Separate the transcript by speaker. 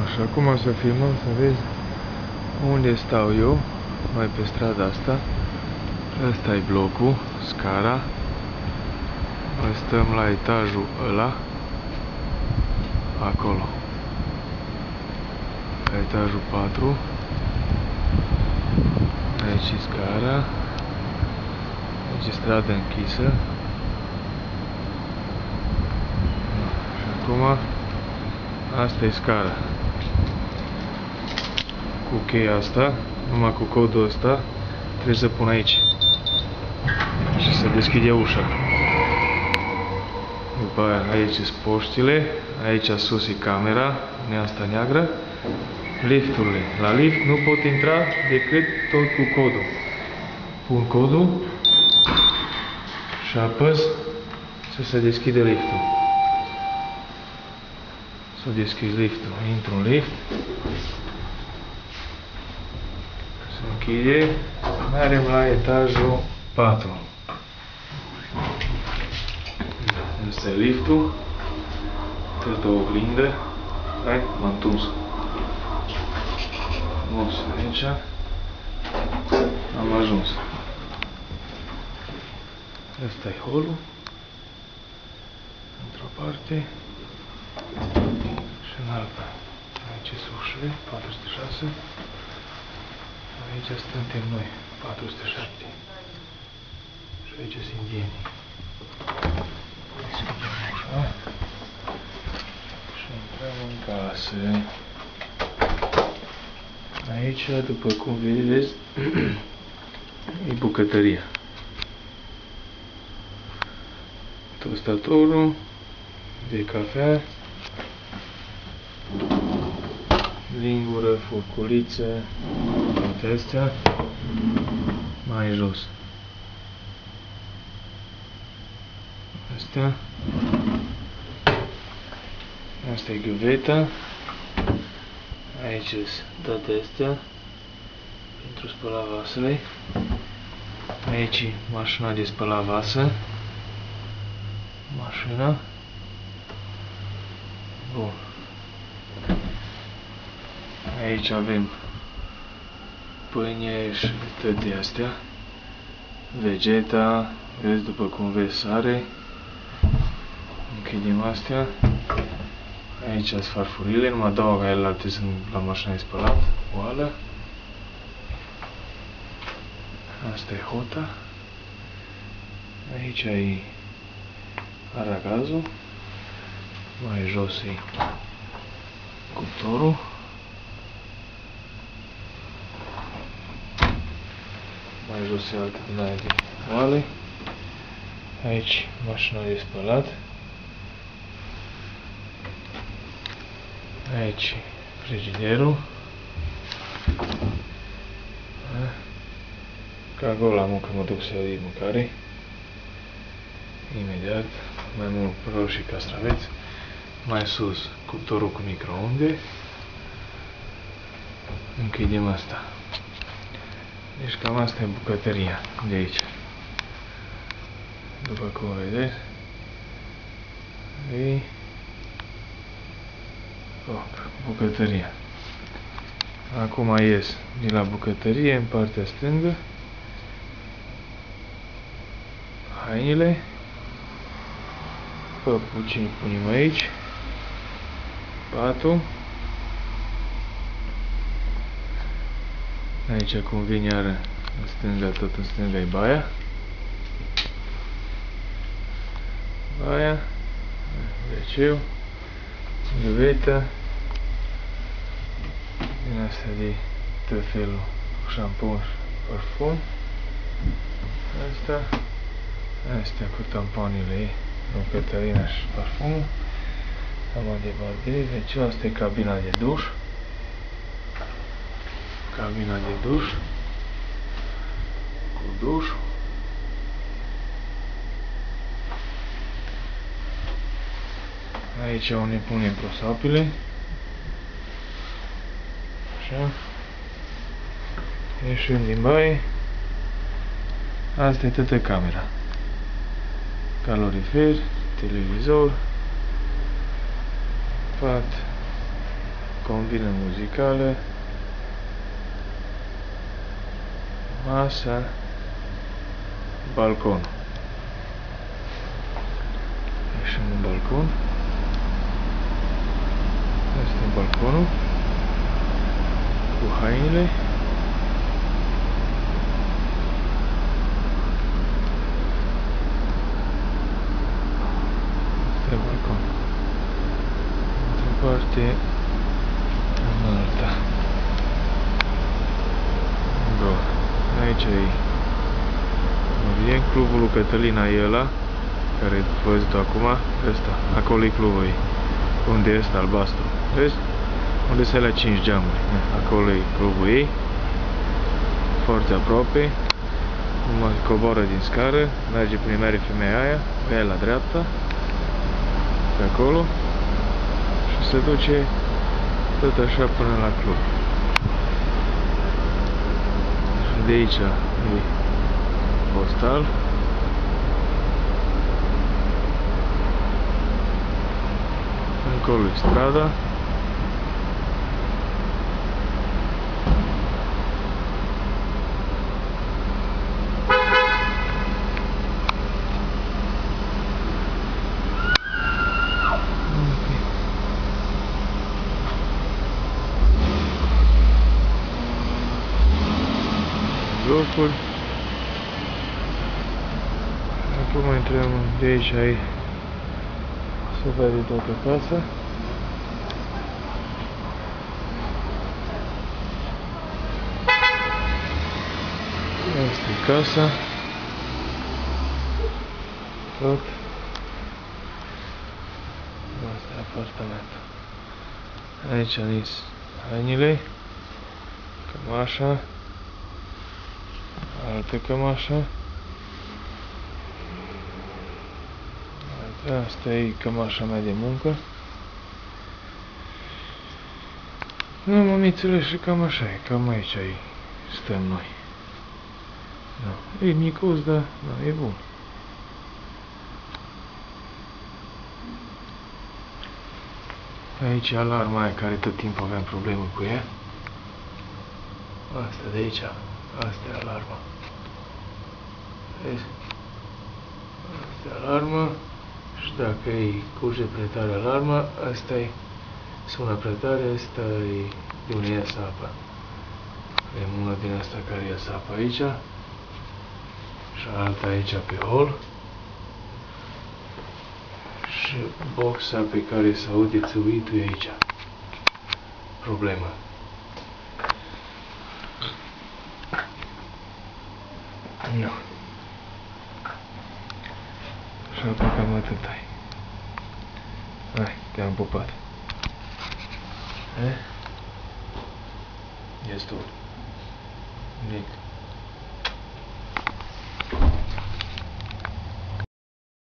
Speaker 1: Așa, acum o să filmăm să vezi unde stau eu, mai pe strada asta. Ăsta e blocul, scara. Noi stăm la etajul ăla, acolo, la etajul 4. Aici e scara. Aici e strada închisă. Și acum asta e scara. Cu cheia asta, numai cu codul ăsta, trebuie să pun aici. Și să deschide ușa. După aia, aici sunt poștile, aici sus e camera, asta neagră, lifturile. La lift nu pot intra decât tot cu codul. Pun codul și apăs să se deschide liftul. Să deschid liftul. Intru în lift. Se închide. Mergem la etajul 4. Asta e liftul. Tot o oglindă. Hai, m-am tuns. Frumos, aici. Am ajuns. Asta e holul. Într-o parte. Și în alta. Aici sunt ușile, 406. Aici suntem noi, 407. Și aici sunt indienii. Așa. Și intrăm în casă. Aici, după cum vedeți, e bucătăria. Tostatorul de cafea, lingură, furculiță, toate astea, mai jos. Astea. Asta e găveta. Aici sunt toate astea pentru spăla vasele. Aici e mașina de spăla vasă. Mașina. Bun. Aici avem pâine și toate astea. Vegeta, vezi, după cum vezi, sare. Închidem astea. Aici sunt farfurile, numai două ca ele sunt la mașina de spălat, oală. Asta e hota. Aici e aragazul. Mai jos e cuptorul. Mai jos e altă din aia de oale. Aici mașina de spălat. Aici frigiderul. Ca acolo la muncă mă duc să iau mâncare. Imediat. Mai mult roșii castraveți. Mai sus cuptorul cu microunde. Închidem asta. Deci cam asta e bucătăria de aici. După cum vedeți, e bucătăria. Acum ies de la bucătărie în partea stângă. Hainele. Păpucii punem aici. Patul. Aici cum vine iară în stânga, tot în stânga e baia. Baia. WC-ul. Găveta. Din astea de tot felul șampun și parfum. Asta. Astea cu tampoanele ei. Cătălina și parfumul. Am de bardei. Deci asta e cabina de duș. Cabina de duș. Cu duș. Aici unde punem prosapile. Așa. Ieșim din baie. Asta e toată camera. Calorifer, televizor, pat, combine muzicale, masa, balcon. Ieșim în balcon. Asta e balconul cu hainele. Asta e balcon. Într-o parte, în alta. Bun. Aici e clubul lui Cătălina, e ăla care văzut acum, ăsta, acolo e clubul ei. Unde e ăsta albastru? Vezi? Unde se alea 5 geamuri. Acolo e clubul ei. Foarte aproape. Coboară din scară, merge până merge femeia aia, pe la dreapta, pe acolo, și se duce tot așa până la club. De aici e postal. Încolo e strada. Blocuri. Acum intrăm de aici, se vede toată casa. Asta e casa. Tot. Asta e apartamentul. Aici sunt hainele, cămașa, altă cămașă. Asta e cămașa mea de muncă. Nu, mămițele, și cam așa e, cam aici stăm noi. Da. E micuț, dar da, e bun. Aici e alarma aia care tot timpul aveam probleme cu ea. Asta de aici, asta e alarma. Vezi? Asta e alarma. Și dacă îi curge prea tare alarma, asta e sună prea tare, asta e de unde iasă apa. Avem una din asta care iasă apa aici și alta aici pe hol. Și boxa pe care se aude țuitul e aici. Problemă. Nu. Și apoi cam atât ai. Hai, te-am pupat. Destul. Nic.